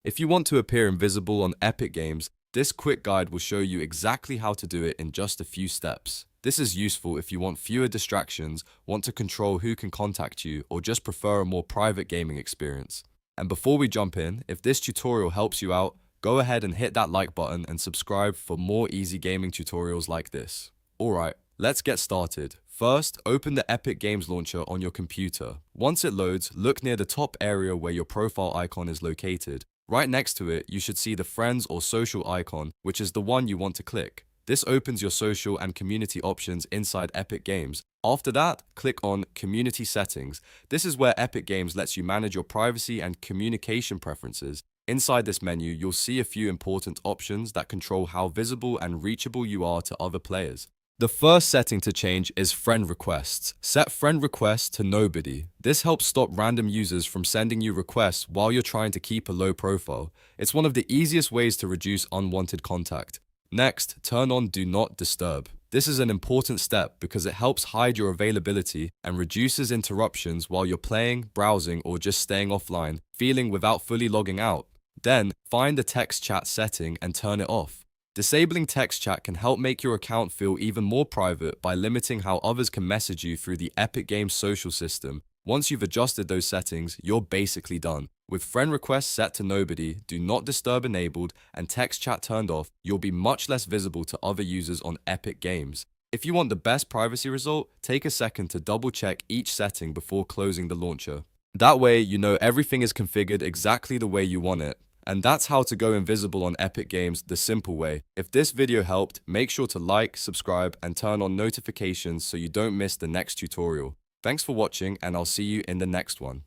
If you want to appear invisible on Epic Games, this quick guide will show you exactly how to do it in just a few steps. This is useful if you want fewer distractions, want to control who can contact you, or just prefer a more private gaming experience. And before we jump in, if this tutorial helps you out, go ahead and hit that like button and subscribe for more easy gaming tutorials like this. Alright, let's get started. First, open the Epic Games launcher on your computer. Once it loads, look near the top area where your profile icon is located. Right next to it, you should see the Friends or Social icon, which is the one you want to click. This opens your social and community options inside Epic Games. After that, click on Community Settings. This is where Epic Games lets you manage your privacy and communication preferences. Inside this menu, you'll see a few important options that control how visible and reachable you are to other players. The first setting to change is friend requests. Set friend requests to nobody. This helps stop random users from sending you requests while you're trying to keep a low profile. It's one of the easiest ways to reduce unwanted contact. Next, turn on Do Not Disturb. This is an important step because it helps hide your availability and reduces interruptions while you're playing, browsing, or just staying offline, feeling without fully logging out. Then, find the text chat setting and turn it off. Disabling text chat can help make your account feel even more private by limiting how others can message you through the Epic Games social system. Once you've adjusted those settings, you're basically done. With friend requests set to nobody, do not disturb enabled, and text chat turned off, you'll be much less visible to other users on Epic Games. If you want the best privacy result, take a second to double check each setting before closing the launcher. That way, you know everything is configured exactly the way you want it. And that's how to go invisible on Epic Games the simple way. If this video helped, make sure to like, subscribe, and turn on notifications so you don't miss the next tutorial. Thanks for watching, and I'll see you in the next one.